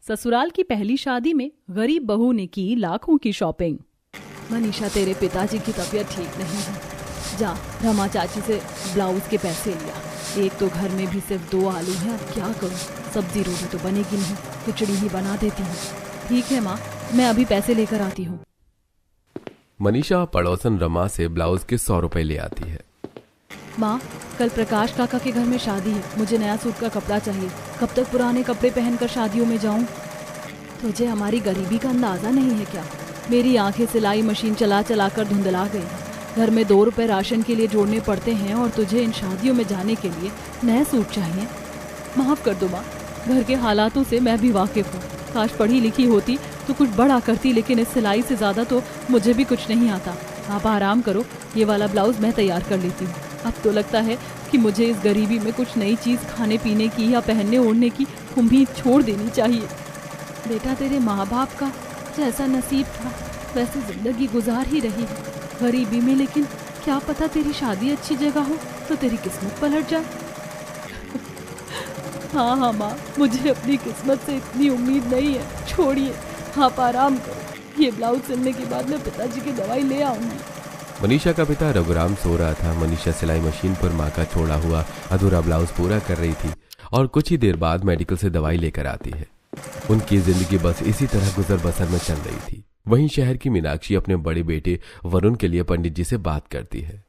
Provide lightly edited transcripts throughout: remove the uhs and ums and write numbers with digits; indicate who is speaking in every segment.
Speaker 1: ससुराल की पहली शादी में गरीब बहू ने की लाखों की शॉपिंग। मनीषा, तेरे पिताजी की तबीयत ठीक नहीं है, जा रमा चाची से ब्लाउज के पैसे लिया। एक तो घर में भी सिर्फ 2 आलू हैं, अब क्या करूं? सब्जी रोटी तो बनेगी नहीं, खिचड़ी ही बना देती हूँ। ठीक है माँ, मैं अभी पैसे लेकर आती हूँ।
Speaker 2: मनीषा पड़ोसन रमा से ब्लाउज के 100 रुपए ले आती है।
Speaker 1: माँ, कल प्रकाश काका के घर में शादी है, मुझे नया सूट का कपड़ा चाहिए। कब तक पुराने कपड़े पहनकर शादियों में जाऊं? तुझे हमारी गरीबी का अंदाजा नहीं है क्या? मेरी आंखें सिलाई मशीन चला चला कर धुंधला गई। घर में 2 रुपए राशन के लिए जोड़ने पड़ते हैं और तुझे इन शादियों में जाने के लिए नया सूट चाहिए। माफ कर दो माँ, घर के हालातों से मैं भी वाकिफ हूँ। काश पढ़ी लिखी होती तो कुछ बड़ा करती, लेकिन इस सिलाई से ज्यादा तो मुझे भी कुछ नहीं आता। आप आराम करो, ये वाला ब्लाउज मैं तैयार कर लेती हूँ। अब तो लगता है कि मुझे इस गरीबी में कुछ नई चीज खाने पीने की या पहनने ओढ़ने की उम्मीद छोड़ देनी चाहिए। बेटा, तेरे माँ बाप का जैसा नसीब था वैसे जिंदगी गुजार ही रही है गरीबी में, लेकिन क्या पता तेरी शादी अच्छी जगह हो तो तेरी किस्मत पलट जाए। हाँ माँ, मुझे अपनी किस्मत से इतनी उम्मीद नहीं है, छोड़िए, आप आराम करो। ये ब्लाउज सिलने के बाद मैं पिताजी की दवाई ले आऊंगी।
Speaker 2: मनीषा का पिता रघुराम सो रहा था। मनीषा सिलाई मशीन पर माँ का छोड़ा हुआ अधूरा ब्लाउज पूरा कर रही थी और कुछ ही देर बाद मेडिकल से दवाई लेकर आती है। उनकी जिंदगी बस इसी तरह गुजर बसर में चल रही थी। वहीं शहर की मीनाक्षी अपने बड़े बेटे वरुण के लिए पंडित जी से बात करती है।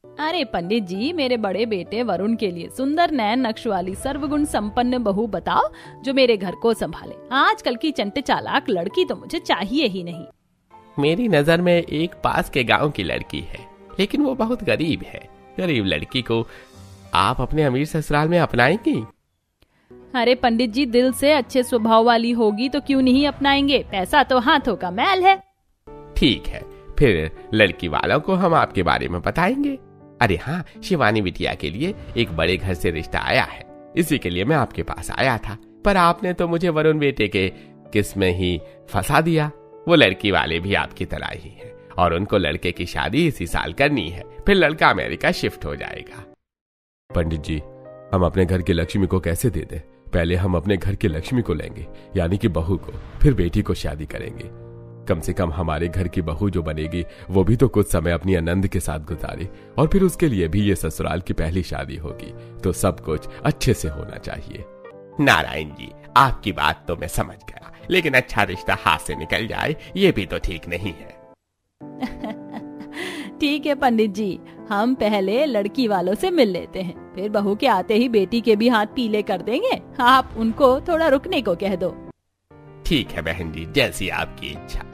Speaker 1: अरे पंडित जी, मेरे बड़े बेटे वरुण के लिए सुंदर नैन नक्श वाली सर्वगुण संपन्न बहू बताओ जो मेरे घर को संभाले। आजकल की चंटे चालाक लड़की तो मुझे चाहिए ही नहीं।
Speaker 3: मेरी नजर में एक पास के गांव की लड़की है, लेकिन वो बहुत गरीब है। गरीब लड़की को आप अपने अमीर ससुराल में अपनाएंगी?
Speaker 1: अरे पंडित जी, दिल से अच्छे स्वभाव वाली होगी तो क्यों नहीं अपनाएंगे? पैसा तो हाथों का मैल है।
Speaker 3: ठीक है, फिर लड़की वालों को हम आपके बारे में बताएंगे। अरे हाँ, शिवानी बिटिया के लिए एक बड़े घर से रिश्ता आया है, इसी के लिए मैं आपके पास आया था, पर आपने तो मुझे वरुण बेटे के किस में ही फंसा दिया। वो लड़की वाले भी आपकी तरह ही हैं और उनको लड़के की शादी इसी साल करनी है, फिर लड़का अमेरिका शिफ्ट हो जाएगा।
Speaker 2: पंडित जी, हम अपने घर की लक्ष्मी को कैसे दे दें? पहले हम अपने घर की लक्ष्मी को लेंगे, यानी कि बहू को, फिर बेटी को शादी करेंगे। कम से कम हमारे घर की बहू जो बनेगी वो भी तो कुछ समय अपनी आनंद के साथ गुजारे, और फिर उसके लिए भी ये ससुराल की पहली शादी होगी, तो सब कुछ अच्छे से होना चाहिए।
Speaker 3: नारायण जी, आपकी बात तो मैं समझ गया, लेकिन अच्छा रिश्ता हाथ से निकल जाए ये भी तो ठीक नहीं है।
Speaker 1: ठीक है पंडित जी, हम पहले लड़की वालों से मिल लेते हैं, फिर बहू के आते ही बेटी के भी हाथ पीले कर देंगे। आप उनको थोड़ा रुकने को कह दो।
Speaker 3: ठीक है बहन जी, जैसी आपकी इच्छा।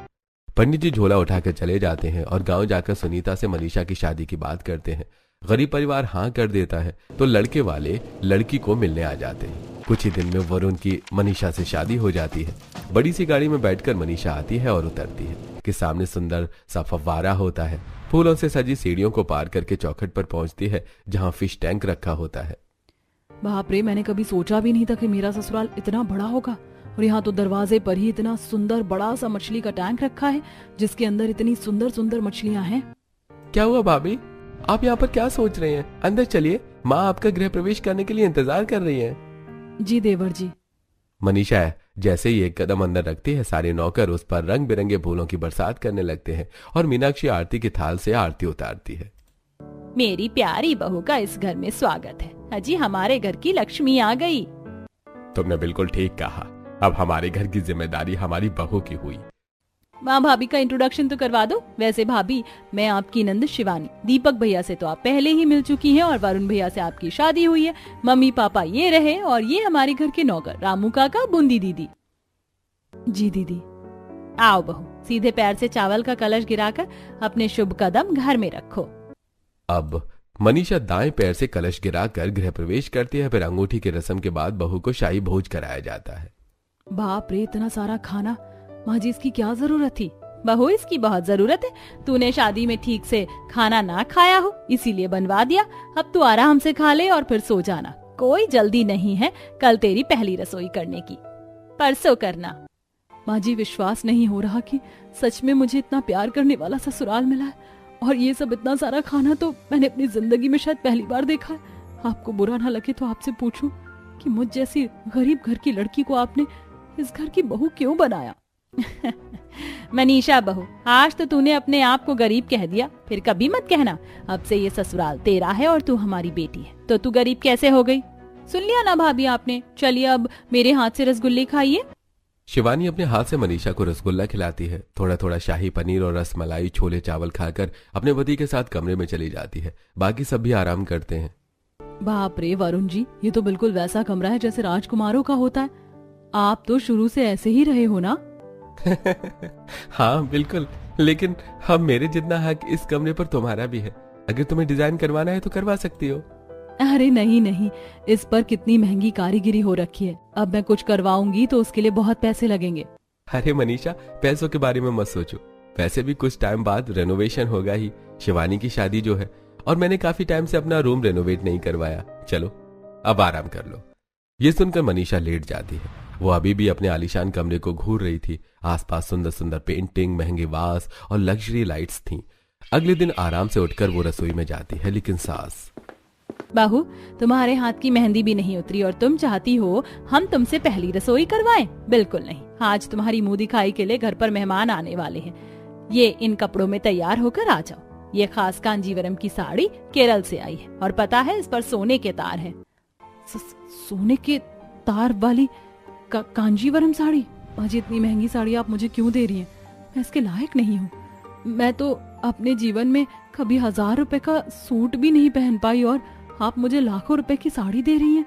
Speaker 2: पंडित जी झोला उठाकर चले जाते हैं और गांव जाकर सुनीता से मनीषा की शादी की बात करते हैं। गरीब परिवार हाँ कर देता है तो लड़के वाले लड़की को मिलने आ जाते हैं। कुछ ही दिन में वरुण की मनीषा से शादी हो जाती है। बड़ी सी गाड़ी में बैठकर मनीषा आती है और उतरती है कि सामने सुंदर सा फव्वारा होता है। फूलों से सजी सीढ़ियों को पार करके चौखट पर पहुंचती है जहां फिश टैंक रखा होता है।
Speaker 1: बाप रे, मैंने कभी सोचा भी नहीं था कि मेरा ससुराल इतना बड़ा होगा। और यहाँ तो दरवाजे पर ही इतना सुंदर बड़ा सा मछली का टैंक रखा है जिसके अंदर इतनी सुंदर सुंदर मछलियां हैं।
Speaker 2: क्या हुआ भाभी, आप यहाँ पर क्या सोच रहे हैं? अंदर चलिए, माँ आपका गृह प्रवेश करने के लिए इंतजार कर रही है।
Speaker 1: जी देवर जी।
Speaker 2: मनीषा जैसे ही एक कदम अंदर रखती है, सारे नौकर उस पर रंग बिरंगे फूलों की बरसात करने लगते हैं और मीनाक्षी आरती की थाल से आरती उतारती है।
Speaker 1: मेरी प्यारी बहू का इस घर में स्वागत है। अजी, हमारे घर की लक्ष्मी आ गई।
Speaker 2: तुमने बिल्कुल ठीक कहा, अब हमारे घर की जिम्मेदारी हमारी बहू की हुई।
Speaker 1: माँ भाभी का इंट्रोडक्शन तो करवा दो। वैसे भाभी, मैं आपकी नंद शिवानी। दीपक भैया से तो आप पहले ही मिल चुकी हैं और वरुण भैया से आपकी शादी हुई है। मम्मी पापा ये रहे और ये हमारे घर के नौकर रामू काका, बूंदी दीदी। जी दीदी। आओ बहू, सीधे पैर से चावल का कलश गिराकर अपने शुभ कदम घर में रखो।
Speaker 2: अब मनीषा दाएं पैर से कलश गिराकर गृह प्रवेश करती है। फिर अंगूठी की रस्म के बाद बहू को शाही भोज कराया जाता है।
Speaker 1: बाप रे, इतना सारा खाना! माँ जी, इसकी क्या जरूरत थी? बहू, इसकी बहुत जरूरत है। तूने शादी में ठीक से खाना ना खाया हो, इसीलिए बनवा दिया। अब तू आराम से खा ले और फिर सो जाना। कोई जल्दी नहीं है कल तेरी पहली रसोई करने की, परसों करना। माँ जी, विश्वास नहीं हो रहा कि सच में मुझे इतना प्यार करने वाला ससुराल मिला है। और ये सब इतना सारा खाना तो मैंने अपनी जिंदगी में शायद पहली बार देखा है। आपको बुरा ना लगे तो आपसे पूछूं कि मुझ जैसी गरीब घर की लड़की को आपने इस घर की बहू क्यों बनाया? मनीषा बहू, आज तो तूने अपने आप को गरीब कह दिया, फिर कभी मत कहना। अब से ये ससुराल तेरा है और तू हमारी बेटी है, तो तू गरीब कैसे हो गई? सुन लिया ना भाभी आपने। चलिए अब मेरे हाथ से रसगुल्ले खाइए।
Speaker 2: शिवानी अपने हाथ से मनीषा को रसगुल्ला खिलाती है। थोड़ा थोड़ा शाही पनीर और रसमलाई छोले चावल खाकर अपने पति के साथ कमरे में चली जाती है। बाकी सब भी आराम करते हैं।
Speaker 1: बाप रे वरुण जी, ये तो बिल्कुल वैसा कमरा है जैसे राजकुमारों का होता है। आप तो शुरू से ऐसे ही रहे हो ना?
Speaker 2: हाँ बिल्कुल, लेकिन अब मेरे जितना हक इस कमरे पर तुम्हारा भी है। अगर तुम्हें डिजाइन करवाना है तो करवा सकती हो।
Speaker 1: अरे नहीं नहीं, इस पर कितनी महंगी कारीगरी हो रखी है। अब मैं कुछ करवाऊंगी तो उसके लिए बहुत पैसे लगेंगे।
Speaker 2: अरे मनीषा, पैसों के बारे में मत सोचो। वैसे भी कुछ टाइम बाद रेनोवेशन होगा ही। शिवानी की शादी जो है, और मैंने काफी टाइम से अपना रूम रेनोवेट नहीं करवाया। चलो अब आराम कर लो। ये सुनकर मनीषा लेट जाती है। वो अभी भी अपने आलीशान कमरे को घूर रही थी। आसपास सुंदर सुंदर पेंटिंग, महंगे वास और लग्जरी लाइट्स थीं। अगले दिन आराम से उठकर वो रसोई में जाती है, लेकिन सास,
Speaker 1: बहू तुम्हारे हाथ की मेहंदी भी नहीं उतरी और तुम चाहती हो हम तुमसे पहली रसोई करवाएं? बिल्कुल नहीं। आज तुम्हारी मुंह दिखाई के लिए घर पर मेहमान आने वाले हैं। ये इन कपड़ों में तैयार होकर आ जाओ। ये खास कांजीवरम की साड़ी केरल से आई है और पता है इस पर सोने के तार हैं। सोने के तार वाली कांजीवरम साड़ी? आज इतनी महंगी साड़ी आप मुझे क्यों दे रही हैं? मैं इसके लायक नहीं हूँ। मैं तो अपने जीवन में कभी 1000 रुपए का सूट भी नहीं पहन पाई और आप मुझे लाखों रुपए की साड़ी दे रही हैं।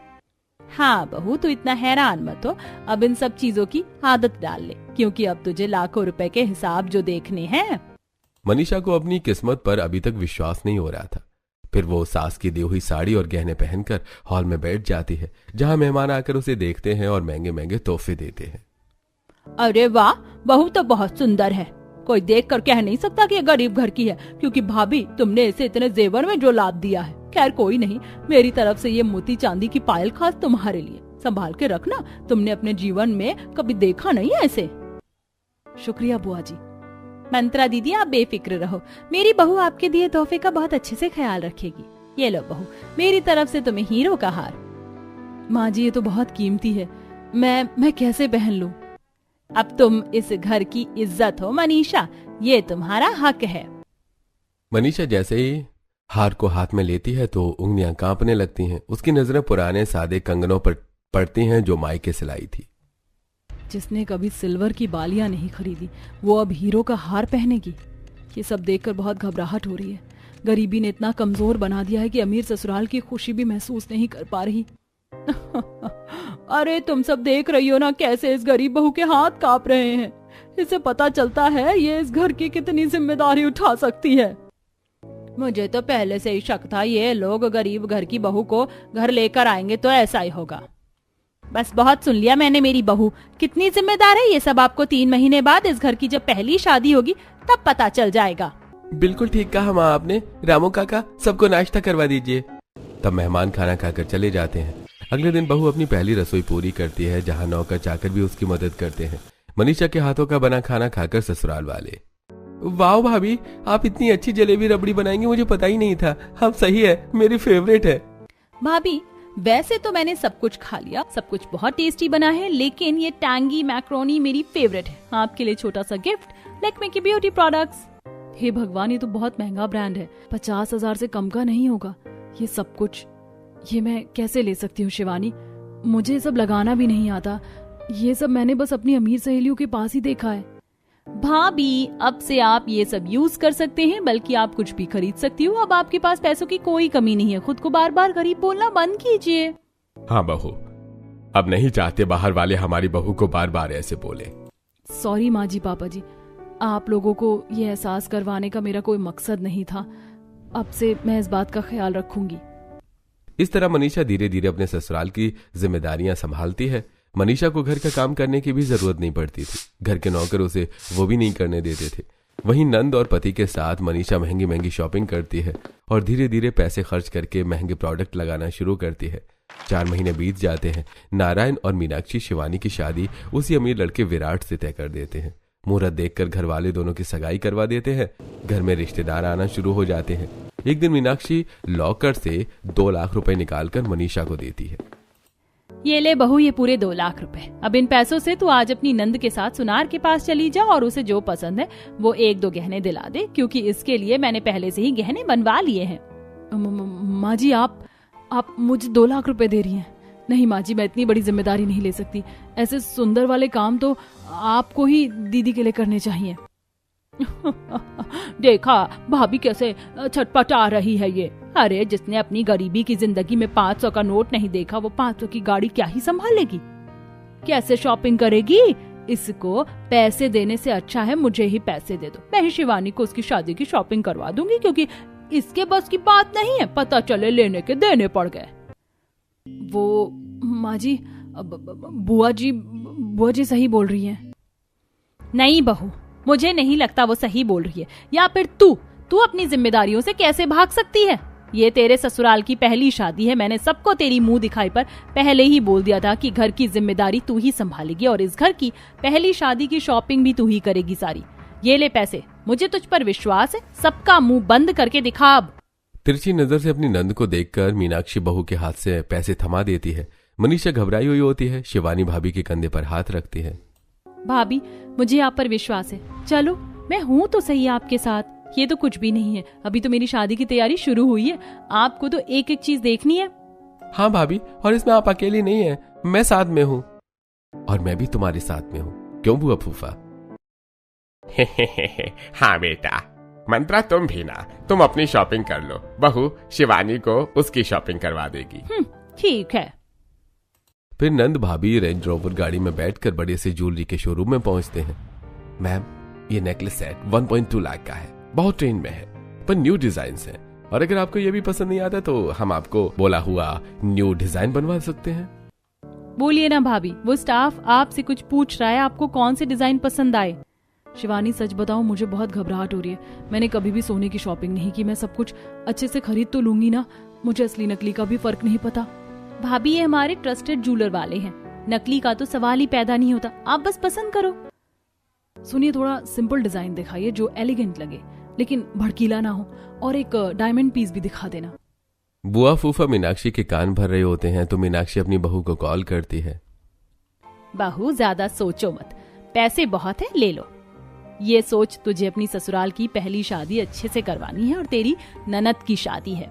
Speaker 1: हाँ बहू, तो इतना हैरान मत हो। अब इन सब चीजों की आदत डाल ले, क्योंकि अब तुझे लाखों रुपए के हिसाब जो देखने हैं।
Speaker 2: मनीषा को अपनी किस्मत पर अभी तक विश्वास नहीं हो रहा था। फिर वो सास की दी हुई साड़ी और गहने पहनकर हॉल में बैठ जाती है, जहां मेहमान आकर उसे देखते हैं और महंगे महंगे तोहफे देते हैं।
Speaker 1: अरे वाह, बहू तो बहुत सुंदर है। कोई देखकर कह नहीं सकता कि ये गरीब घर की है, क्योंकि भाभी तुमने इसे इतने जेवर में जो लाद दिया है। खैर कोई नहीं, मेरी तरफ से ये मोती चांदी की पायल खास तुम्हारे लिए। संभाल के रखना, तुमने अपने जीवन में कभी देखा नहीं है ऐसे। शुक्रिया बुआ जी। मंत्रा दीदी आप बेफिक्र रहो, मेरी बहू आपके दिए तोहफे का बहुत अच्छे से ख्याल रखेगी। ये लो बहू, मेरी तरफ से तुम्हें हीरो का हार। माँ जी ये तो बहुत कीमती है, मैं कैसे पहन लूं? अब तुम इस घर की इज्जत हो मनीषा, ये तुम्हारा हक है।
Speaker 2: मनीषा जैसे ही हार को हाथ में लेती है तो उंगलियां कांपने लगती हैं। उसकी नजरें पुराने सादे कंगनों पर पड़ती हैं जो माई के सिलाई थी।
Speaker 1: जिसने कभी सिल्वर की बालियां नहीं खरीदी, वो अब हीरो का हार पहनेगी। ये सब देखकर बहुत घबराहट हो रही है। गरीबी ने इतना कमजोर बना दिया है कि अमीर ससुराल की खुशी भी महसूस नहीं कर पा रही। अरे तुम सब देख रही हो ना कैसे इस गरीब बहू के हाथ कांप रहे हैं। इसे पता चलता है ये इस घर की कितनी जिम्मेदारी उठा सकती है। मुझे तो पहले से ही शक था ये लोग गरीब घर की बहू को घर लेकर आएंगे तो ऐसा ही होगा। बस बहुत सुन लिया मैंने मेरी बहू कितनी जिम्मेदार है। ये सब आपको 3 महीने बाद इस घर की जब पहली शादी होगी तब पता चल जाएगा।
Speaker 2: बिल्कुल ठीक कहा माँ आपने। रामू काका, सबको नाश्ता करवा दीजिए। तब मेहमान खाना खाकर चले जाते हैं। अगले दिन बहू अपनी पहली रसोई पूरी करती है, जहाँ नौकर चाकर भी उसकी मदद करते हैं। मनीषा के हाथों का बना खाना खाकर ससुराल वाले, वाह भाभी, आप इतनी अच्छी जलेबी रबड़ी बनाएंगी, मुझे पता ही नहीं था। हम सही है, मेरी फेवरेट है।
Speaker 1: भाभी वैसे तो मैंने सब कुछ खा लिया, सब कुछ बहुत टेस्टी बना है, लेकिन ये टैंगी मैक्रोनी मेरी फेवरेट है। आपके लिए छोटा सा गिफ्ट, लैक्मे की ब्यूटी प्रोडक्ट्स। हे भगवान, ये तो बहुत महंगा ब्रांड है, 50,000 से कम का नहीं होगा। ये सब कुछ ये मैं कैसे ले सकती हूँ शिवानी? मुझे सब लगाना भी नहीं आता। ये सब मैंने बस अपनी अमीर सहेलियों के पास ही देखा है। भाभी अब से आप ये सब यूज कर सकते हैं, बल्कि आप कुछ भी खरीद सकती हो। अब आपके पास पैसों की कोई कमी नहीं है। खुद को बार बार गरीब बोलना बंद कीजिए।
Speaker 2: हाँ बहू, अब नहीं चाहते बाहर वाले हमारी बहू को बार बार ऐसे बोले।
Speaker 1: सॉरी माँ जी, पापा जी, आप लोगों को ये एहसास करवाने का मेरा कोई मकसद नहीं था। अब से मैं इस बात का ख्याल रखूंगी।
Speaker 2: इस तरह मनीषा धीरे धीरे अपने ससुराल की जिम्मेदारियां संभालती है। मनीषा को घर का काम करने की भी जरूरत नहीं पड़ती थी। घर के नौकर उसे वो भी नहीं करने देते थे। वहीं नंद और पति के साथ मनीषा महंगी महंगी शॉपिंग करती है और धीरे धीरे पैसे खर्च करके महंगे प्रोडक्ट लगाना शुरू करती है। 4 महीने बीत जाते हैं। नारायण और मीनाक्षी शिवानी की शादी उसी अमीर लड़के विराट से तय कर देते हैं। मुहूर्त देखकर घर वाले दोनों की सगाई करवा देते हैं। घर में रिश्तेदार आना शुरू हो जाते हैं। एक दिन मीनाक्षी लॉकर से 2 लाख रुपए निकालकर मनीषा को देती है।
Speaker 1: ये ले बहू, ये पूरे 2 लाख रुपए। अब इन पैसों से तू आज अपनी नंद के साथ सुनार के पास चली जा और उसे जो पसंद है वो 1-2 गहने दिला दे, क्योंकि इसके लिए मैंने पहले से ही गहने बनवा लिए हैं। माँ जी, आप मुझे 2 लाख रुपए दे रही हैं? नहीं माँ जी, मैं इतनी बड़ी जिम्मेदारी नहीं ले सकती। ऐसे सुंदर वाले काम तो आपको ही दीदी के लिए करने चाहिए। देखा भाभी कैसे छटपटा रही है ये। अरे जिसने अपनी गरीबी की जिंदगी में 500 का नोट नहीं देखा, वो 500 की गाड़ी क्या ही संभालेगी, कैसे शॉपिंग करेगी? इसको पैसे देने से अच्छा है मुझे ही पैसे दे दो, मैं ही शिवानी को उसकी शादी की शॉपिंग करवा दूंगी, क्योंकि इसके बस की बात नहीं है, पता चले लेने के देने पड़ गए। वो माँ जी, बुआ जी सही बोल रही हैं। नहीं बहू, मुझे नहीं लगता वो सही बोल रही है, या फिर तू अपनी जिम्मेदारियों से कैसे भाग सकती है? ये तेरे ससुराल की पहली शादी है। मैंने सबको तेरी मुंह दिखाई पर पहले ही बोल दिया था कि घर की जिम्मेदारी तू ही संभालेगी और इस घर की पहली शादी की शॉपिंग भी तू ही करेगी सारी। ये ले पैसे, मुझे तुझ पर विश्वास है, सबका मुंह बंद करके दिखा अब।
Speaker 2: तिरछी नजर से अपनी नंद को देखकर मीनाक्षी बहू के हाथ से पैसे थमा देती है। मनीषा घबराई हुई होती है। शिवानी भाभी के कंधे पर हाथ रखती है।
Speaker 1: भाभी, मुझे आप पर विश्वास है, चलो मैं हूँ तो सही आपके साथ। ये तो कुछ भी नहीं है, अभी तो मेरी शादी की तैयारी शुरू हुई है, आपको तो एक एक चीज देखनी है।
Speaker 2: हाँ भाभी, और इसमें आप अकेली नहीं है, मैं साथ में हूँ। और मैं भी तुम्हारे साथ में हूँ, क्यों बुआ फूफा?
Speaker 3: हाँ बेटा, मंत्रा तुम भी ना, तुम अपनी शॉपिंग कर लो, बहू शिवानी को उसकी शॉपिंग करवा देगी।
Speaker 1: ठीक है।
Speaker 2: फिर नंद भाभी रेंज रोवर गाड़ी में बैठकर बड़े से ज्वेलरी के शोरूम में पहुंचते हैं। मैम, ये नेकलेस सेट 1.2 लाख का है, बहुत ट्रेंड में है, पर न्यू डिजाइन है, और अगर आपको ये भी पसंद नहीं आता तो हम आपको बोला हुआ न्यू डिजाइन बनवा सकते हैं।
Speaker 1: बोलिए ना भाभी, वो स्टाफ आपसे कुछ पूछ रहा है, आपको कौन से डिजाइन पसंद आए? शिवानी सच बताओ, मुझे बहुत घबराहट हो रही है। मैंने कभी भी सोने की शॉपिंग नहीं की, मैं सब कुछ अच्छे से खरीद तो लूंगी ना, मुझे असली नकली का भी फर्क नहीं पता। भाभी, ये हमारे ट्रस्टेड ज्वेलर वाले हैं, नकली का तो सवाल ही पैदा नहीं होता, आप बस पसंद करो। सुनिए, थोड़ा सिंपल डिजाइन दिखाइए जो एलिगेंट लगे लेकिन भड़कीला ना हो, और एक डायमंड पीस भी दिखा देना।
Speaker 2: बुआ फूफा मीनाक्षी के कान भर रहे होते हैं तो मीनाक्षी अपनी बहू को कॉल करती है।
Speaker 1: बहू, ज्यादा सोचो मत, पैसे बहुत है, ले लो। ये सोच तुझे अपनी ससुराल की पहली शादी अच्छे से करवानी है और तेरी ननद की शादी है।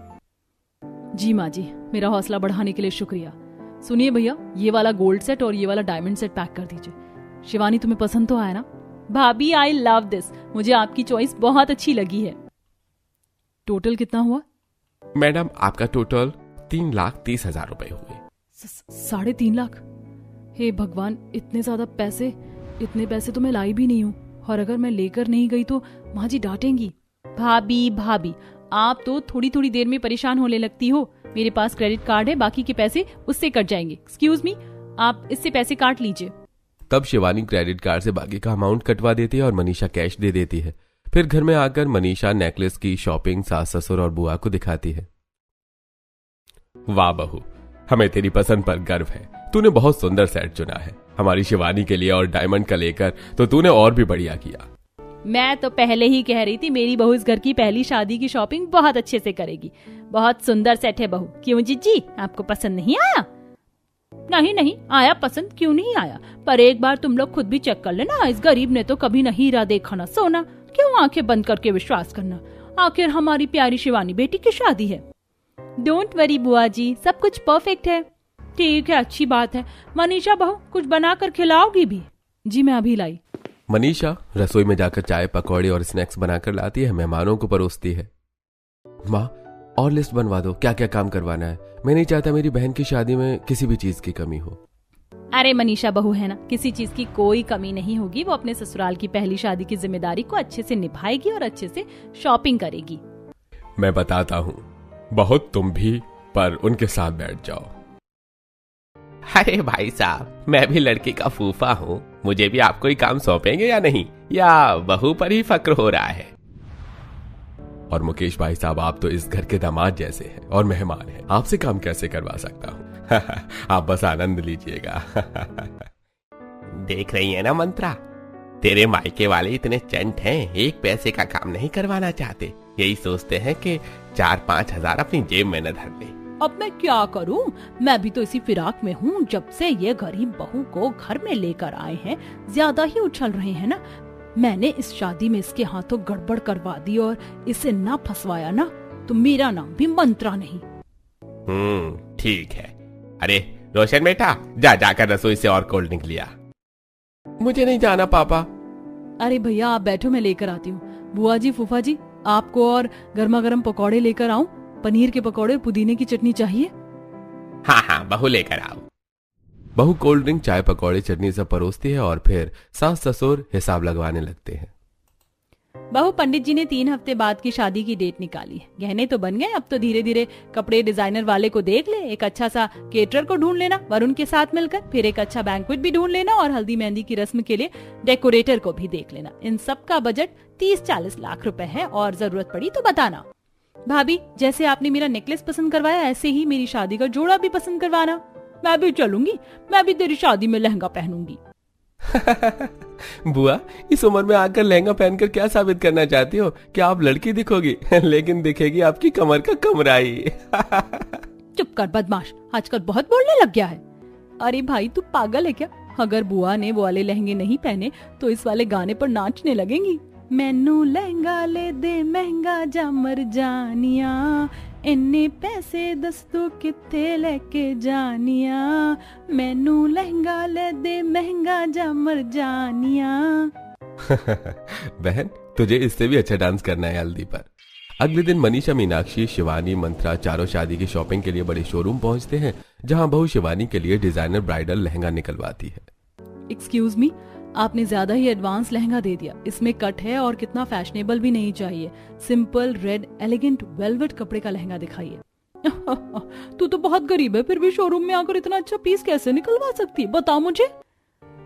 Speaker 1: जी माँ जी, मेरा हौसला बढ़ाने के लिए शुक्रिया। सुनिए भैया, ये वाला गोल्ड सेट और ये वाला डायमंड सेट पैक कर दीजिए। शिवानी, तुम्हें पसंद तो आया ना? भाभी, आई लव दिस, मुझे आपकी चॉइस बहुत अच्छी लगी है। टोटल कितना हुआ?
Speaker 3: मैडम, आपका टोटल 3,30,000 रुपए हुए।
Speaker 1: 3.5 लाख? हे भगवान, इतने ज्यादा पैसे! इतने पैसे तो मैं लाई भी नहीं हूँ, और अगर मैं लेकर नहीं गई तो माँ जी डांटेंगी। भाभी, आप तो थोड़ी थोड़ी देर में परेशान होने लगती हो। मेरे पास क्रेडिट कार्ड है, बाकी के पैसे उससे कट जाएंगे। एक्सक्यूज मी, आप इससे पैसे काट लीजिए।
Speaker 2: तब शिवानी क्रेडिट कार्ड से बाकी का अमाउंट कटवा देती है और मनीषा कैश दे देती है। फिर घर में आकर मनीषा नेकलेस की शॉपिंग सास ससुर और बुआ को दिखाती है।
Speaker 3: वाह बहू, हमें तेरी पसंद पर गर्व है, तूने बहुत सुंदर सेट चुना है हमारी शिवानी के लिए, और डायमंड का लेकर तो तूने और भी बढ़िया किया।
Speaker 1: मैं तो पहले ही कह रही थी, मेरी बहू इस घर की पहली शादी की शॉपिंग बहुत अच्छे से करेगी। बहुत सुंदर सेट है बहू। क्यों जीजी, आपको पसंद नहीं आया? नहीं आया, पसंद क्यों नहीं आया, पर एक बार तुम लोग खुद भी चेक कर लेना, इस गरीब ने तो कभी न हीरा देखा न सोना, क्यों आंखें बंद करके विश्वास करना, आखिर हमारी प्यारी शिवानी बेटी की शादी है। डोंट वरी बुआ जी, सब कुछ परफेक्ट है। ठीक है, अच्छी बात है। मनीषा बहू, कुछ बनाकर खिलाओगी भी? जी मैं अभी लाई।
Speaker 2: मनीषा रसोई में जाकर चाय पकौड़े और स्नैक्स बनाकर लाती है, मेहमानों को परोसती है। माँ, और लिस्ट बनवा दो, क्या क्या काम करवाना है। मैं नहीं चाहता मेरी बहन की शादी में किसी भी चीज की कमी हो।
Speaker 1: अरे मनीषा बहू है ना, किसी चीज की कोई कमी नहीं होगी। वो अपने ससुराल की पहली शादी की जिम्मेदारी को अच्छे से निभाएगी और अच्छे से शॉपिंग करेगी।
Speaker 3: मैं बताता हूँ, बहुत तुम भी, पर उनके साथ बैठ जाओ। अरे भाई साहब, मैं भी लड़की का फूफा हूँ, मुझे भी आपको ही काम सौंपेंगे या नहीं, या बहू पर ही फक्र हो रहा है?
Speaker 2: और मुकेश भाई साहब, आप तो इस घर के दामाद जैसे हैं और मेहमान हैं, आपसे काम कैसे करवा सकता हूँ।
Speaker 3: आप बस आनंद लीजिएगा। देख रही है ना मंत्रा, तेरे मायके वाले इतने चंट हैं, एक पैसे का काम नहीं करवाना चाहते, यही सोचते हैं कि 4-5 हजार अपनी जेब में न धर ले।
Speaker 1: अब मैं क्या करूं? मैं भी तो इसी फिराक में हूं। जब से ये गरीब बहू को घर में लेकर आए हैं, ज्यादा ही उछल रहे हैं ना। मैंने इस शादी में इसके हाथों गड़बड़ करवा दी और इसे ना फंसवाया ना, तो मेरा नाम भी मंत्रा नहीं।
Speaker 3: ठीक है। अरे रोशन बेटा, जाकर रसोई से और कोल्ड ड्रिंक लिया।
Speaker 2: मुझे नहीं जाना पापा।
Speaker 1: अरे भैया आप बैठो, मैं लेकर आती हूँ। बुआ जी, फूफा जी, आपको और गर्मा गर्म पकौड़े लेकर आऊं? पनीर के पकौड़े और पुदीने की चटनी चाहिए?
Speaker 3: हाँ, बहू लेकर आओ।
Speaker 2: बहू कोल्ड ड्रिंक, चाय, पकौड़े, चटनी सब परोसती है और फिर सास ससुर हिसाब लगवाने लगते हैं।
Speaker 1: बहू, पंडित जी ने 3 हफ्ते बाद की शादी की डेट निकाली है। गहने तो बन गए, अब तो धीरे धीरे कपड़े डिजाइनर वाले को देख ले, एक अच्छा सा केटरर को ढूंढ लेना वरुण के साथ मिलकर, फिर एक अच्छा बैंक्वेट भी ढूंढ लेना और हल्दी मेहंदी की रस्म के लिए डेकोरेटर को भी देख लेना। इन सब का बजट 30-40 लाख रुपए है और जरूरत पड़ी तो बताना। भाभी, जैसे आपने मेरा नेकलेस पसंद करवाया, ऐसे ही मेरी शादी का जोड़ा भी पसंद करवाना। मैं भी चलूंगी, मैं भी तेरी शादी में लहंगा पहनूंगी।
Speaker 2: बुआ, इस उम्र में आकर लहंगा पहनकर क्या साबित करना चाहती हो? कि आप लड़की दिखोगी लेकिन दिखेगी आपकी कमर का कमराई।
Speaker 1: चुप कर बदमाश, आजकल बहुत बोलने लग गया है। अरे भाई, तू पागल है क्या? अगर बुआ ने वो वाले लहंगे नहीं पहने तो इस वाले गाने पर नाचने लगेंगी। मैनू लहंगा ले दे महंगा जा मर जानिया, इन्ने पैसे दस तू किथे लेके जानिया, मैनू लहंगा ले दे महंगा जा मर जानिया।
Speaker 2: बहन, तुझे इससे भी अच्छा डांस करना है हल्दी पर। अगले दिन मनीषा, मीनाक्षी, शिवानी, मंत्रा चारों शादी की शॉपिंग के लिए बड़े शोरूम पहुंचते हैं, जहां बहू शिवानी के लिए डिजाइनर ब्राइडल लहंगा निकलवाती है।
Speaker 1: एक्सक्यूज मी, आपने ज्यादा ही एडवांस लहंगा दे दिया। इसमें कट है और कितना फैशनेबल भी नहीं चाहिए। सिंपल रेड एलिगेंट वेलवेट कपड़े का लहंगा दिखाइए। तू तो बहुत गरीब है, फिर भी शोरूम में आकर इतना अच्छा पीस कैसे निकलवा सकती है, बता मुझे।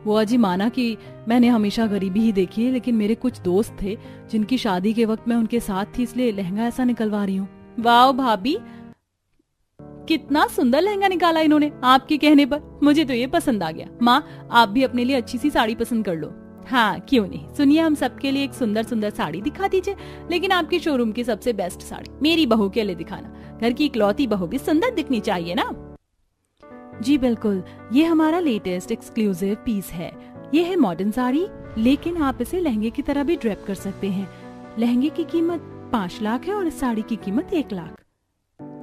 Speaker 1: बुआ जी, माना कि मैंने हमेशा गरीबी ही देखी है, लेकिन मेरे कुछ दोस्त थे जिनकी शादी के वक्त मैं उनके साथ थी, इसलिए लहंगा ऐसा निकलवा रही हूँ। वाह भाभी, कितना सुंदर लहंगा निकाला इन्होंने आपके कहने पर। मुझे तो ये पसंद आ गया। माँ, आप भी अपने लिए अच्छी सी साड़ी पसंद कर लो। हाँ, क्यों नहीं। सुनिए, हम सबके लिए एक सुंदर सुंदर साड़ी दिखा दीजिए, लेकिन आपके शोरूम की सबसे बेस्ट साड़ी मेरी बहू के लिए दिखाना। घर की इकलौती बहू भी सुंदर दिखनी चाहिए ना। जी बिल्कुल, ये हमारा लेटेस्ट एक्सक्लूसिव पीस है। ये है मॉडर्न साड़ी, लेकिन आप इसे लहंगे की तरह भी ड्रेप कर सकते हैं। लहंगे की कीमत 5 लाख है और इस साड़ी की कीमत 1 लाख।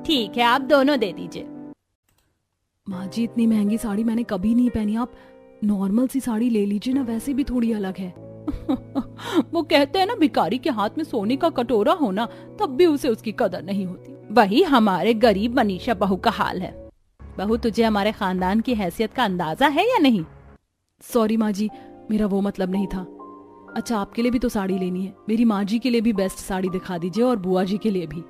Speaker 1: ठीक है, आप दोनों दे दीजिए। माँ जी, इतनी महंगी साड़ी मैंने कभी नहीं पहनी। आप नॉर्मल सी साड़ी ले लीजिए ना, वैसे भी थोड़ी अलग है। वो कहते हैं ना, भिखारी के हाथ में सोने का कटोरा होना, तब भी उसे उसकी कदर नहीं होती। वही हमारे गरीब मनीषा बहू का हाल है। बहू, तुझे हमारे खानदान की हैसियत का अंदाजा है या नहीं? सॉरी माँ जी, मेरा वो मतलब नहीं था। अच्छा, आपके लिए भी तो साड़ी लेनी है। मेरी माँ जी के लिए भी बेस्ट साड़ी दिखा दीजिए और बुआ जी के लिए भी।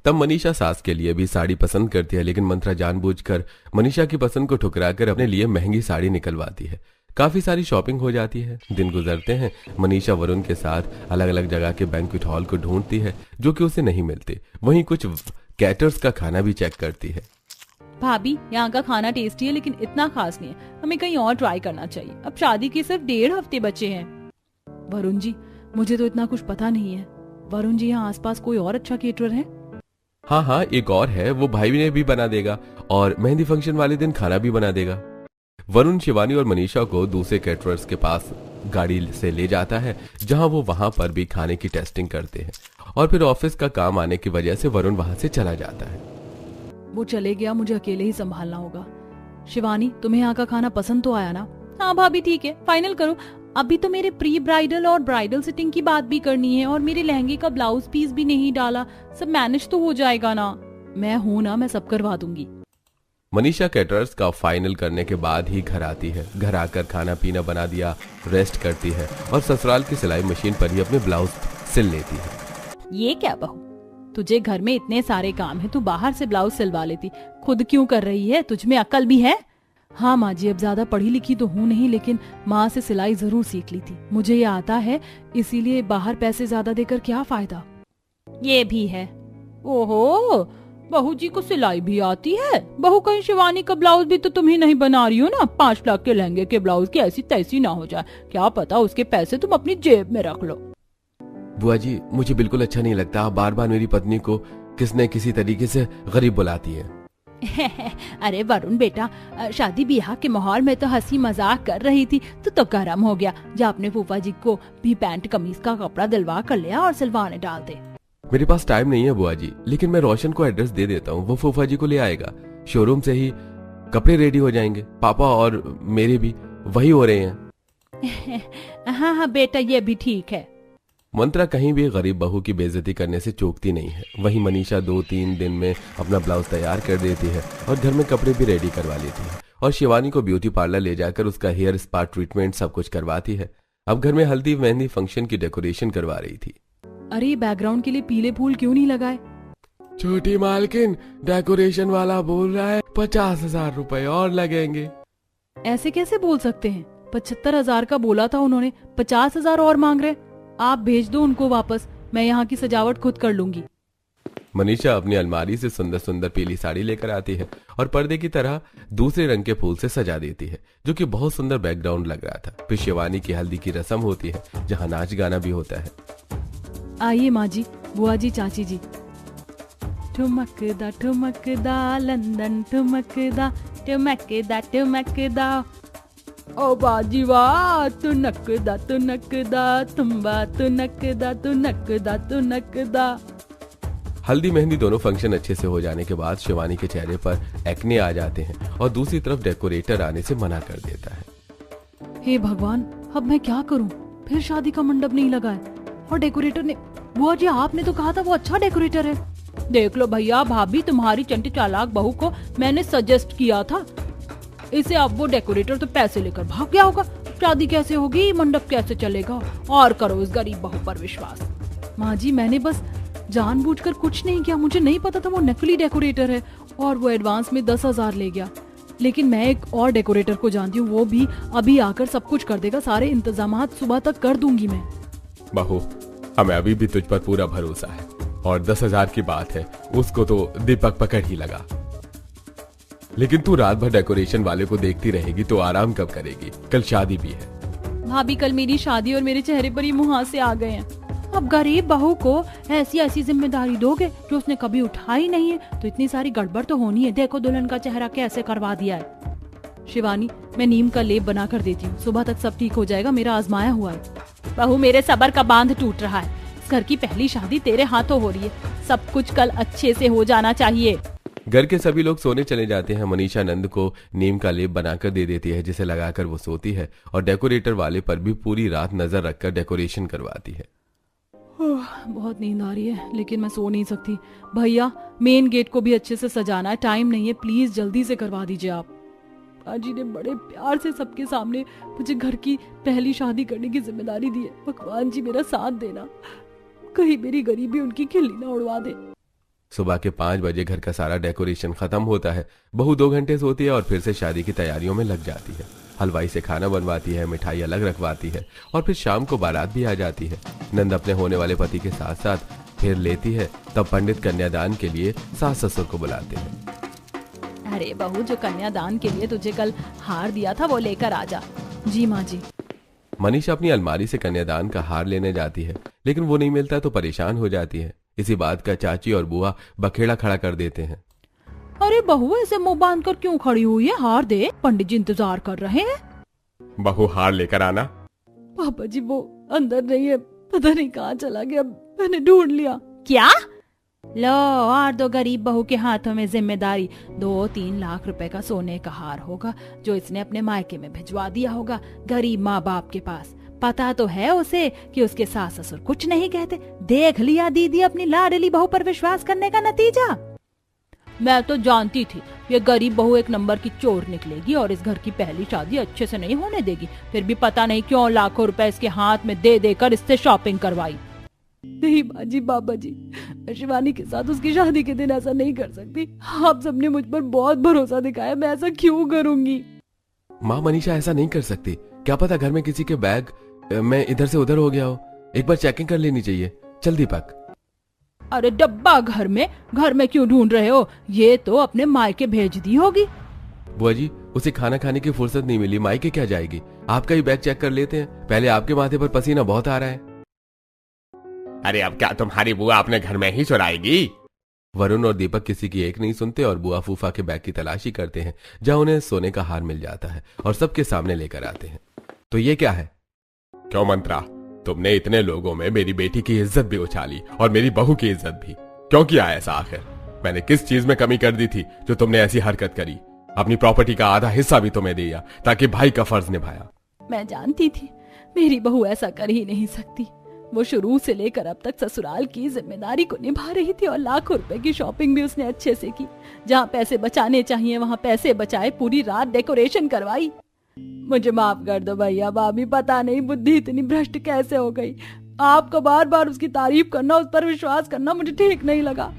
Speaker 2: तब मनीषा सास के लिए भी साड़ी पसंद करती है, लेकिन मंत्रा जानबूझकर मनीषा की पसंद को ठुकराकर अपने लिए महंगी साड़ी निकलवाती है। काफी सारी शॉपिंग हो जाती है। दिन गुजरते हैं। मनीषा वरुण के साथ अलग अलग जगह के बैंक्वेट हॉल को ढूंढती है, जो कि उसे नहीं मिलते। वहीं कुछ कैटर्स का खाना भी चेक करती है।
Speaker 1: भाभी, यहाँ का खाना टेस्टी है, लेकिन इतना खास नहीं है। हमें कहीं और ट्राई करना चाहिए। अब शादी के सिर्फ 1.5 हफ्ते बचे हैं। वरुण जी, मुझे तो इतना कुछ पता नहीं है। वरुण जी, यहाँ आसपास कोई और अच्छा केटरर है?
Speaker 2: हाँ, एक और है। वो भाई ने भी बना देगा और मेहंदी फंक्शन वाले दिन खाना भी बना देगा। वरुण शिवानी और मनीषा को दूसरे कैटरर्स के पास गाड़ी से ले जाता है, जहां वो वहां पर भी खाने की टेस्टिंग करते हैं। और फिर ऑफिस का काम आने की वजह से वरुण वहां से चला जाता है।
Speaker 1: वो चले गया, मुझे अकेले ही संभालना होगा। शिवानी, तुम्हें यहाँ का खाना पसंद तो आया ना? हाँ भाभी, ठीक है, फाइनल करो। अभी तो मेरे प्री ब्राइडल और ब्राइडल सिटिंग की बात भी करनी है, और मेरे लहंगे का ब्लाउज पीस भी नहीं डाला। सब मैनेज तो हो जाएगा ना? मैं हूँ ना, मैं सब करवा दूंगी।
Speaker 2: मनीषा कैटरर्स का फाइनल करने के बाद ही घर आती है। घर आकर खाना पीना बना दिया, रेस्ट करती है और ससुराल की सिलाई मशीन पर ही अपने ब्लाउज सिल लेती है।
Speaker 1: ये क्या बहू, तुझे घर में इतने सारे काम है, तू बाहर से ब्लाउज सिलवा लेती, खुद क्यों कर रही है? तुझ में अकल भी है? हाँ माँ जी, अब ज्यादा पढ़ी लिखी तो हूँ नहीं, लेकिन माँ से सिलाई जरूर सीख ली थी। मुझे ये आता है, इसीलिए बाहर पैसे ज्यादा देकर क्या फायदा। ये भी है। ओहो, बहू जी को सिलाई भी आती है। बहू, कहीं शिवानी का ब्लाउज भी तो तुम ही नहीं बना रही हो ना? 5 लाख के लहंगे के ब्लाउज की ऐसी तैसी ना हो जाए। क्या पता उसके पैसे तुम अपनी जेब में रख लो।
Speaker 2: बुआ जी, मुझे बिल्कुल अच्छा नहीं लगता। आप बार बार मेरी पत्नी को किसी तरीके से गरीब बुलाती है।
Speaker 1: अरे वरुण बेटा, शादी ब्याह के माहौल में तो हंसी मजाक कर रही थी तो गर्म हो गया। जा अपने फूफा जी को भी पैंट कमीज का कपड़ा दिलवा कर लिया और सिलवाने डाल दे।
Speaker 2: मेरे पास टाइम नहीं है बुआ जी, लेकिन मैं रोशन को एड्रेस दे देता हूँ, वो फूफा जी को ले आएगा। शोरूम से ही कपड़े रेडी हो जाएंगे, पापा और मेरे भी वही हो रहे हैं।
Speaker 1: हाँ हाँ बेटा, ये भी ठीक है।
Speaker 2: मंत्रा कहीं भी गरीब बहू की बेइज्जती करने से चूकती नहीं है। वहीं मनीषा 2-3 दिन में अपना ब्लाउज तैयार कर देती है और घर में कपड़े भी रेडी करवा लेती है और शिवानी को ब्यूटी पार्लर ले जाकर उसका हेयर स्पा ट्रीटमेंट सब कुछ करवाती है। अब घर में हल्दी मेहंदी फंक्शन की डेकोरेशन करवा रही थी।
Speaker 1: अरे बैकग्राउंड के लिए पीले फूल क्यों नहीं लगाए?
Speaker 2: छोटी मालकिन, डेकोरेशन वाला बोल रहा है 50,000 रुपए और लगेंगे।
Speaker 1: ऐसे कैसे बोल सकते हैं? 75,000 का बोला था उन्होंने, 50,000 और मांग रहे। आप भेज दो उनको वापस, मैं यहाँ की सजावट खुद कर लूंगी।
Speaker 2: मनीषा अपनी अलमारी से सुंदर सुंदर पीली साड़ी लेकर आती है और पर्दे की तरह दूसरे रंग के फूल से सजा देती है, जो कि बहुत सुंदर बैकग्राउंड लग रहा था। फिर शिवानी की हल्दी की रस्म होती है, जहाँ नाच गाना भी होता है।
Speaker 1: आइए माँ जी, बुआ जी, चाची जी। ठुमकदा ठुमकदा लंदन ठुमकदा, ठुमकदा ठुमकदा, ओ बाजी वाह, तुनकदा तुनकदा, तुम्बा तुनकदा तुनकदा तुनकदा।
Speaker 2: हल्दी मेहंदी दोनों फंक्शन अच्छे से हो जाने के बाद शिवानी के चेहरे पर एक्ने आ जाते हैं और दूसरी तरफ डेकोरेटर आने से मना कर देता है।
Speaker 1: हे भगवान, अब मैं क्या करूं? फिर शादी का मंडप नहीं लगा है और डेकोरेटर ने, बुआ जी आपने तो कहा था वो अच्छा डेकोरेटर है। देख लो भैया भाभी, तुम्हारी चंटी चालाक बहू को मैंने सजेस्ट किया था इसे। अब वो डेकोरेटर तो पैसे लेकर भाग गया होगा। शादी कैसे होगी, मंडप कैसे चलेगा? और करो इस गरीब बहू पर विश्वास। माँ जी, मैंने बस जानबूझकर कुछ नहीं किया। मुझे नहीं पता था वो नकली डेकोरेटर है और वो एडवांस में 10,000 ले गया। लेकिन मैं एक और डेकोरेटर को जानती हूँ, वो भी अभी आकर सब कुछ कर देगा। सारे इंतजामात सुबह तक कर दूंगी मैं।
Speaker 2: बहू, हमें अभी भी तुझ पर पूरा भरोसा है और 10,000 की बात है, उसको तो दीपक पकड़ ही लगा। लेकिन तू रात भर डेकोरेशन वाले को देखती रहेगी तो आराम कब करेगी? कल शादी भी है।
Speaker 1: भाभी, कल मेरी शादी और मेरे चेहरे पर ही मुहासे आ गए हैं। अब गरीब बहू को ऐसी ऐसी जिम्मेदारी दोगे जो उसने कभी उठाई नहीं है, तो इतनी सारी गड़बड़ तो होनी है। देखो दुल्हन का चेहरा कैसे करवा दिया है। शिवानी, मैं नीम का लेप बना कर देती हूँ, सुबह तक सब ठीक हो जाएगा, मेरा आजमाया हुआ है। बहू, मेरे सब्र का बांध टूट रहा है। इस घर की पहली शादी तेरे हाथों हो रही है, सब कुछ कल अच्छे से हो जाना चाहिए।
Speaker 2: घर के सभी लोग सोने चले जाते हैं। मनीषा नंद को नीम का लेप बनाकर दे देती है, जिसे लगाकर वो सोती है और डेकोरेटर वाले पर भी पूरी रात नजर रखकर डेकोरेशन करवाती है।
Speaker 1: बहुत नींद आ रही है, लेकिन मैं सो नहीं सकती। भैया, मेन गेट को भी अच्छे से सजाना है, टाइम नहीं है, प्लीज जल्दी से करवा दीजिए आप। आजी ने बड़े प्यार से सबके सामने मुझे घर की पहली शादी करने की जिम्मेदारी दी है। भगवान जी मेरा साथ देना, कहीं मेरी गरीबी उनकी खिल्ली ना उड़वा दे।
Speaker 2: सुबह के 5 बजे घर का सारा डेकोरेशन खत्म होता है। बहू 2 घंटे सोती है और फिर से शादी की तैयारियों में लग जाती है। हलवाई से खाना बनवाती है, मिठाई अलग रखवाती है और फिर शाम को बारात भी आ जाती है। नंद अपने होने वाले पति के साथ साथ फिर लेती है। तब पंडित कन्यादान के लिए सास ससुर को बुलाते हैं।
Speaker 1: अरे बहू, जो कन्यादान के लिए तुझे कल हार दिया था वो लेकर आ जा। जी माँ जी।
Speaker 2: मनीषा अपनी अलमारी से कन्यादान का हार लेने जाती है, लेकिन वो नहीं मिलता तो परेशान हो जाती है। इसी बात का चाची और बुआ बखेड़ा खड़ा कर देते हैं।
Speaker 1: अरे बहू, ऐसे मुंह बांध कर क्यों खड़ी हुई है? हार दे, पंडित जी इंतजार कर रहे हैं।
Speaker 3: बहू, हार लेकर आना।
Speaker 1: पापा जी, वो अंदर नहीं है, पता नहीं कहाँ चला गया, मैंने ढूंढ लिया। क्या? लो, और दो गरीब बहू के हाथों में जिम्मेदारी। 2-3 लाख रुपए का सोने का हार होगा जो इसने अपने मायके में भिजवा दिया होगा गरीब माँ बाप के पास। पता तो है उसे कि उसके सास ससुर कुछ नहीं कहते। देख लिया दीदी अपनी लाडली बहू पर विश्वास करने का नतीजा। मैं तो जानती थी ये गरीब बहू एक नंबर की चोर निकलेगी और इस घर की पहली शादी अच्छे से नहीं होने देगी। फिर भी पता नहीं क्यों लाखों रुपए इसके हाथ में दे देकर इससे शॉपिंग करवाई। नहीं बाजी, बाबा जी, मैं शिवानी के साथ उसकी शादी के दिन ऐसा नहीं कर सकती। आप सबने मुझ पर बहुत भरोसा दिखाया, मैं ऐसा क्यों करूंगी?
Speaker 2: माँ, मनीषा ऐसा नहीं कर सकती। क्या पता घर में किसी के बैग में इधर से उधर हो गया हो। एक बार चेकिंग कर लेनी चाहिए। चल दीपक।
Speaker 1: अरे डब्बा घर में क्यों ढूंढ रहे हो? ये तो अपने मायके भेज दी होगी।
Speaker 2: बुआ जी, उसे खाना खाने की फुर्सत नहीं मिली, मायके क्या जाएगी? आपका ही बैग चेक कर लेते हैं। पहले आपके माथे पर पसीना बहुत आ रहा है।
Speaker 3: अरे अब क्या तुम्हारी बुआ अपने घर में ही चुराएगी?
Speaker 2: वरुण और दीपक किसी की एक नहीं सुनते और बुआ फूफा के बैग की तलाशी करते हैं, जहां उन्हें सोने का हार मिल जाता है और सबके सामने लेकर आते हैं। तो ये क्या है?
Speaker 3: क्यों मंत्रा, तुमने इतने लोगों में मेरी बेटी की इज्जत भी उछाली और मेरी बहू की इज्जत भी। क्यों किया ऐसा आखिर? मैंने किस चीज में कमी कर दी थी जो तुमने ऐसी हरकत करी? अपनी प्रॉपर्टी का आधा हिस्सा भी तुम्हें दिया ताकि भाई का फर्ज निभाया।
Speaker 1: मैं जानती थी मेरी बहू ऐसा कर ही नहीं सकती। वो शुरू से लेकर अब तक ससुराल की जिम्मेदारी को निभा रही थी और लाखों रुपए की शॉपिंग भी उसने अच्छे से की। जहाँ पैसे बचाने चाहिए वहाँ पैसे बचाए, पूरी रात डेकोरेशन करवाई। मुझे माफ कर दो भैया भाभी, पता नहीं बुद्धि इतनी भ्रष्ट कैसे हो गई। आपको बार बार उसकी तारीफ करना, उस पर विश्वास करना मुझे ठीक नहीं लगा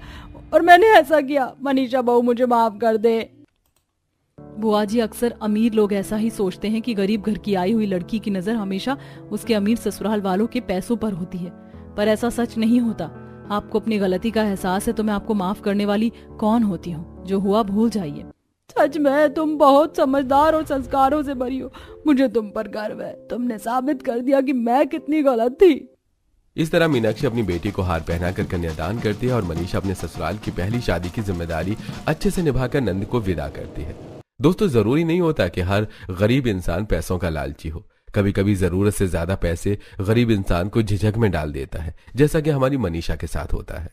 Speaker 1: और मैंने ऐसा किया। मनीषा बहू मुझे माफ कर दे। बुआ जी, अक्सर अमीर लोग ऐसा ही सोचते हैं कि गरीब घर की आई हुई लड़की की नजर हमेशा उसके अमीर ससुराल वालों के पैसों पर होती है, पर ऐसा सच नहीं होता। आपको अपनी गलती का एहसास है तो मैं आपको माफ करने वाली कौन होती हूँ? जो हुआ भूल जाइए। सच में तुम बहुत समझदार और संस्कारों से भरी हो। मुझे तुम पर गर्व है। तुमने साबित कर दिया कि मैं कितनी गलत थी।
Speaker 2: इस तरह मीनाक्षी अपनी बेटी को हार पहनाकर कन्यादान करती है और मनीषा अपने ससुराल की पहली शादी की जिम्मेदारी अच्छे से निभाकर नंद को विदा करती है। दोस्तों, जरूरी नहीं होता कि हर गरीब इंसान पैसों का लालची हो। कभी कभी जरूरत से ज्यादा पैसे गरीब इंसान को झिझक में डाल देता है, जैसा कि हमारी मनीषा के साथ होता है।